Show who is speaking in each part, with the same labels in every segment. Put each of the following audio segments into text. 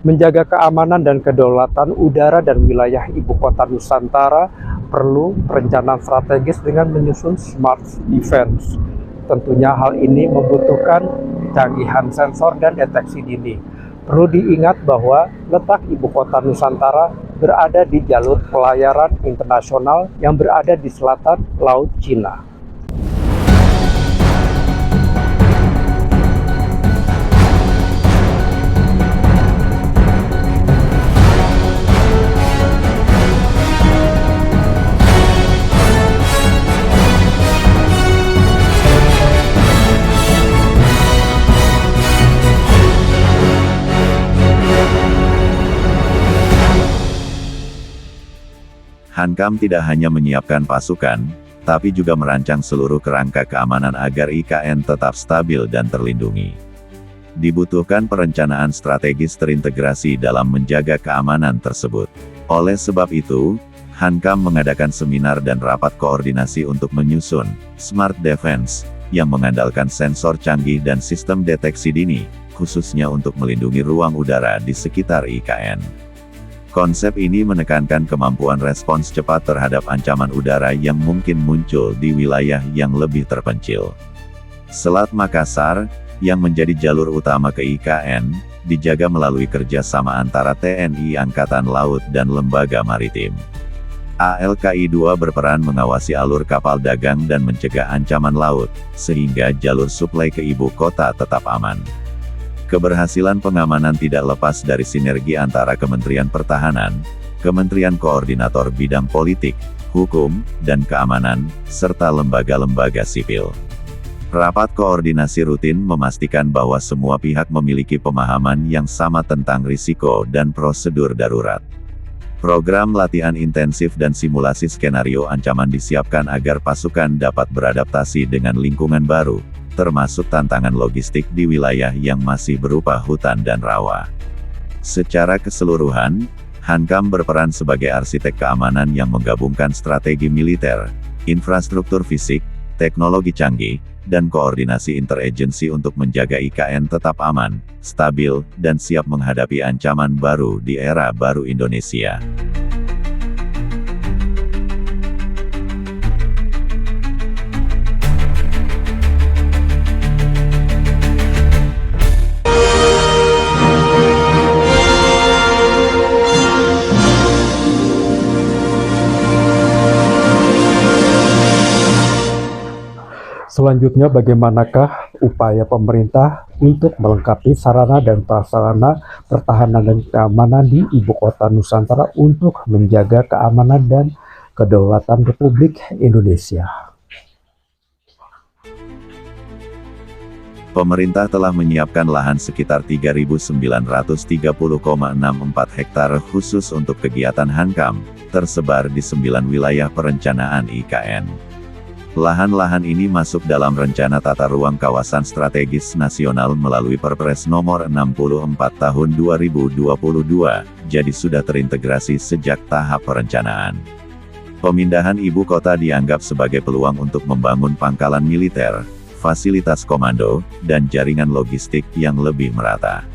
Speaker 1: Menjaga keamanan dan kedaulatan udara dan wilayah ibu kota Nusantara perlu perencanaan strategis dengan menyusun smart defense. Tentunya hal ini membutuhkan kecanggihan sensor dan deteksi dini. Perlu diingat bahwa letak ibu kota Nusantara berada di jalur pelayaran internasional yang berada di selatan Laut Cina.
Speaker 2: Hankam tidak hanya menyiapkan pasukan, tapi juga merancang seluruh kerangka keamanan agar IKN tetap stabil dan terlindungi. Dibutuhkan perencanaan strategis terintegrasi dalam menjaga keamanan tersebut. Oleh sebab itu, Hankam mengadakan seminar dan rapat koordinasi untuk menyusun Smart Defense, yang mengandalkan sensor canggih dan sistem deteksi dini, khususnya untuk melindungi ruang udara di sekitar IKN. Konsep ini menekankan kemampuan respons cepat terhadap ancaman udara yang mungkin muncul di wilayah yang lebih terpencil. Selat Makassar, yang menjadi jalur utama ke IKN, dijaga melalui kerjasama antara TNI Angkatan Laut dan lembaga maritim. ALKI-2 berperan mengawasi alur kapal dagang dan mencegah ancaman laut, sehingga jalur suplai ke ibu kota tetap aman. Keberhasilan pengamanan tidak lepas dari sinergi antara Kementerian Pertahanan, Kementerian Koordinator Bidang Politik, Hukum, dan Keamanan, serta lembaga-lembaga sipil. Rapat koordinasi rutin memastikan bahwa semua pihak memiliki pemahaman yang sama tentang risiko dan prosedur darurat. Program latihan intensif dan simulasi skenario ancaman disiapkan agar pasukan dapat beradaptasi dengan lingkungan baru, termasuk tantangan logistik di wilayah yang masih berupa hutan dan rawa. Secara keseluruhan, Hankam berperan sebagai arsitek keamanan yang menggabungkan strategi militer, infrastruktur fisik, teknologi canggih, dan koordinasi interagensi untuk menjaga IKN tetap aman, stabil, dan siap menghadapi ancaman baru di era baru Indonesia.
Speaker 1: Selanjutnya, bagaimanakah upaya pemerintah untuk melengkapi sarana dan prasarana pertahanan dan keamanan di ibu kota Nusantara untuk menjaga keamanan dan kedaulatan Republik Indonesia?
Speaker 2: Pemerintah telah menyiapkan lahan sekitar 3.930,64 hektar khusus untuk kegiatan Hankam, tersebar di 9 wilayah perencanaan IKN. Lahan-lahan ini masuk dalam Rencana Tata Ruang Kawasan Strategis Nasional melalui Perpres Nomor 64 Tahun 2022, jadi sudah terintegrasi sejak tahap perencanaan. Pemindahan ibu kota dianggap sebagai peluang untuk membangun pangkalan militer, fasilitas komando, dan jaringan logistik yang lebih merata.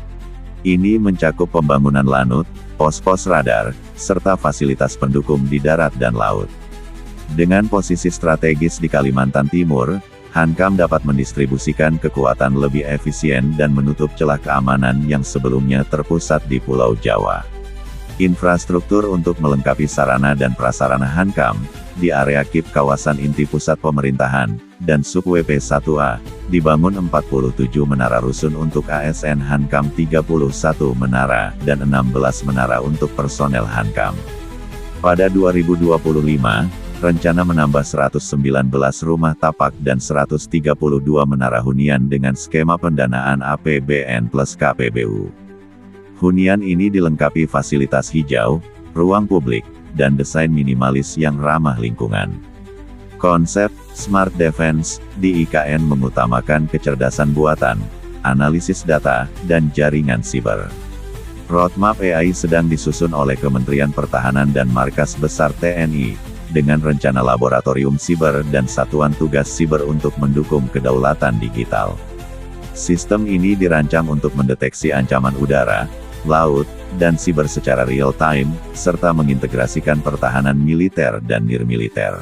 Speaker 2: Ini mencakup pembangunan lanut, pos-pos radar, serta fasilitas pendukung di darat dan laut. Dengan posisi strategis di Kalimantan Timur, Hankam dapat mendistribusikan kekuatan lebih efisien dan menutup celah keamanan yang sebelumnya terpusat di Pulau Jawa. Infrastruktur untuk melengkapi sarana dan prasarana Hankam, di area KIP kawasan inti pusat pemerintahan, dan Sub WP1A, dibangun 47 menara rusun untuk ASN Hankam, 31 menara, dan 16 menara untuk personel Hankam. Pada 2025, rencana menambah 119 rumah tapak dan 132 menara hunian dengan skema pendanaan APBN plus KPBU. Hunian ini dilengkapi fasilitas hijau, ruang publik, dan desain minimalis yang ramah lingkungan. Konsep Smart Defense di IKN mengutamakan kecerdasan buatan, analisis data, dan jaringan siber. Roadmap AI sedang disusun oleh Kementerian Pertahanan dan Markas Besar TNI, dengan rencana laboratorium siber dan satuan tugas siber untuk mendukung kedaulatan digital. Sistem ini dirancang untuk mendeteksi ancaman udara, laut, dan siber secara real-time, serta mengintegrasikan pertahanan militer dan nirmiliter.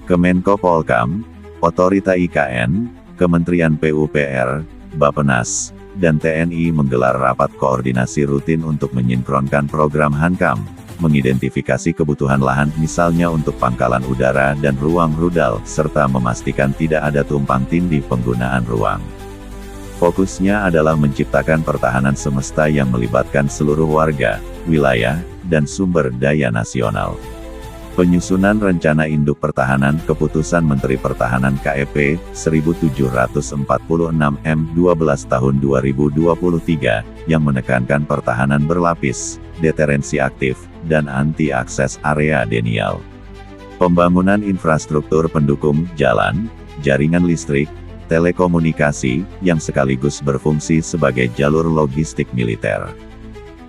Speaker 2: Kemenko Polkam, Otorita IKN, Kementerian PUPR, Bappenas, dan TNI menggelar rapat koordinasi rutin untuk mensinkronkan program Hankam, mengidentifikasi kebutuhan lahan misalnya untuk pangkalan udara dan ruang rudal, serta memastikan tidak ada tumpang tindih penggunaan ruang. Fokusnya adalah menciptakan pertahanan semesta yang melibatkan seluruh warga, wilayah, dan sumber daya nasional. Penyusunan Rencana Induk Pertahanan Keputusan Menteri Pertahanan KEP 1746 M12 tahun 2023, yang menekankan pertahanan berlapis, deterensi aktif, dan anti-akses area denial. Pembangunan infrastruktur pendukung, jalan, jaringan listrik, telekomunikasi, yang sekaligus berfungsi sebagai jalur logistik militer.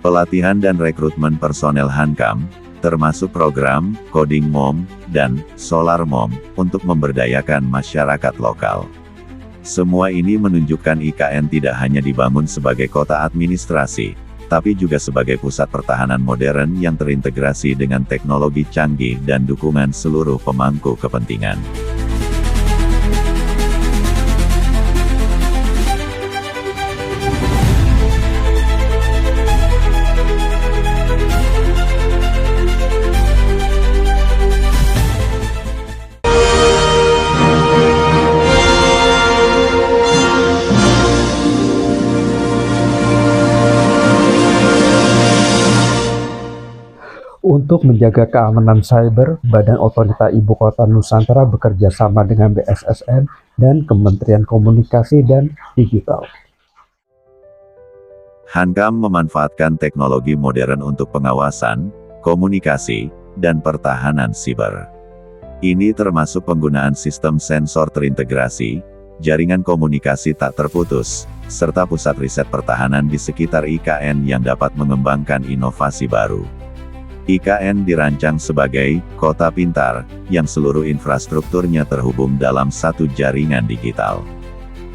Speaker 2: Pelatihan dan rekrutmen personel Hankam, termasuk program, Coding Mom, dan Solar Mom, untuk memberdayakan masyarakat lokal. Semua ini menunjukkan IKN tidak hanya dibangun sebagai kota administrasi, tapi juga sebagai pusat pertahanan modern yang terintegrasi dengan teknologi canggih dan dukungan seluruh pemangku kepentingan.
Speaker 1: Untuk menjaga keamanan cyber, Badan Otorita Ibu Kota Nusantara bekerja sama dengan BSSN dan Kementerian Komunikasi dan Digital.
Speaker 2: Hankam memanfaatkan teknologi modern untuk pengawasan, komunikasi, dan pertahanan siber. Ini termasuk penggunaan sistem sensor terintegrasi, jaringan komunikasi tak terputus, serta pusat riset pertahanan di sekitar IKN yang dapat mengembangkan inovasi baru. IKN dirancang sebagai kota pintar, yang seluruh infrastrukturnya terhubung dalam satu jaringan digital.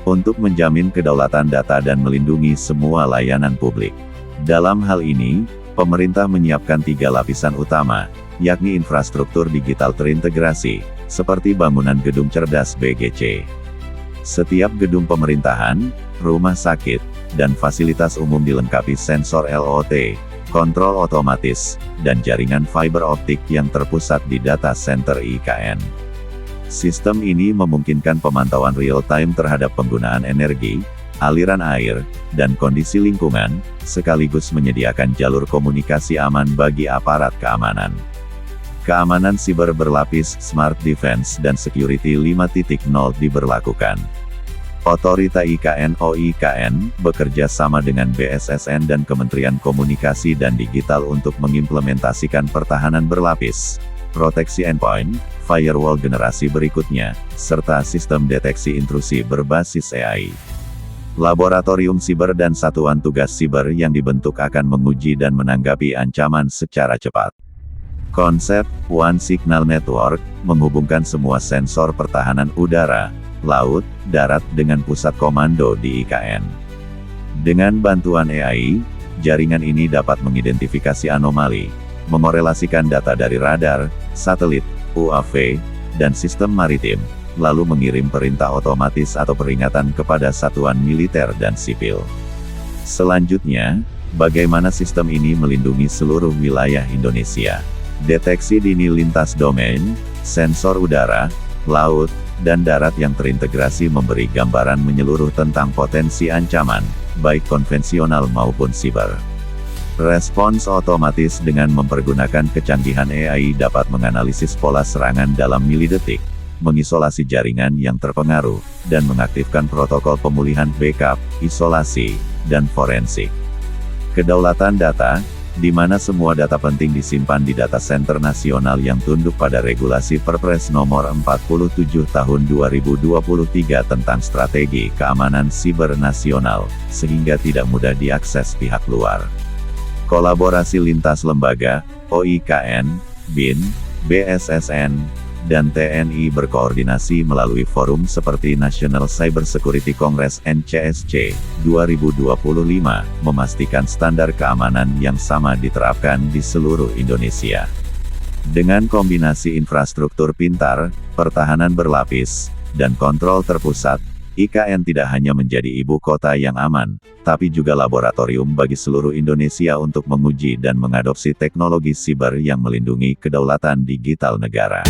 Speaker 2: Untuk menjamin kedaulatan data dan melindungi semua layanan publik. Dalam hal ini, pemerintah menyiapkan 3 lapisan utama, yakni infrastruktur digital terintegrasi, seperti bangunan gedung cerdas BGC. Setiap gedung pemerintahan, rumah sakit, dan fasilitas umum dilengkapi sensor LOT, kontrol otomatis, dan jaringan fiber optik yang terpusat di data center IKN. Sistem ini memungkinkan pemantauan real-time terhadap penggunaan energi, aliran air, dan kondisi lingkungan, sekaligus menyediakan jalur komunikasi aman bagi aparat keamanan. Keamanan siber berlapis, Smart Defense dan Security 5.0 diberlakukan. Otorita IKN (OIKN) bekerja sama dengan BSSN dan Kementerian Komunikasi dan Digital untuk mengimplementasikan pertahanan berlapis, proteksi endpoint, firewall generasi berikutnya, serta sistem deteksi intrusi berbasis AI. Laboratorium Siber dan Satuan Tugas Siber yang dibentuk akan menguji dan menanggapi ancaman secara cepat. Konsep One Signal Network menghubungkan semua sensor pertahanan udara, laut, darat dengan pusat komando di IKN. Dengan bantuan AI, jaringan ini dapat mengidentifikasi anomali, memorelasikan data dari radar, satelit, UAV, dan sistem maritim, lalu mengirim perintah otomatis atau peringatan kepada satuan militer dan sipil. Selanjutnya, bagaimana sistem ini melindungi seluruh wilayah Indonesia? Deteksi dini lintas domain, sensor udara, laut, dan darat yang terintegrasi memberi gambaran menyeluruh tentang potensi ancaman, baik konvensional maupun siber. Respons otomatis dengan mempergunakan kecanggihan AI dapat menganalisis pola serangan dalam milidetik, mengisolasi jaringan yang terpengaruh, dan mengaktifkan protokol pemulihan backup, isolasi, dan forensik. Kedaulatan data, di mana semua data penting disimpan di data center nasional yang tunduk pada regulasi Perpres Nomor 47 Tahun 2023 tentang Strategi Keamanan Siber Nasional, sehingga tidak mudah diakses pihak luar. Kolaborasi lintas lembaga, OIKN, BIN, BSSN, dan TNI berkoordinasi melalui forum seperti National Cyber Security Congress (NCSC) 2025, memastikan standar keamanan yang sama diterapkan di seluruh Indonesia. Dengan kombinasi infrastruktur pintar, pertahanan berlapis, dan kontrol terpusat, IKN tidak hanya menjadi ibu kota yang aman, tapi juga laboratorium bagi seluruh Indonesia untuk menguji dan mengadopsi teknologi siber yang melindungi kedaulatan digital negara.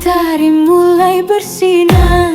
Speaker 3: Mentari mulai bersinar.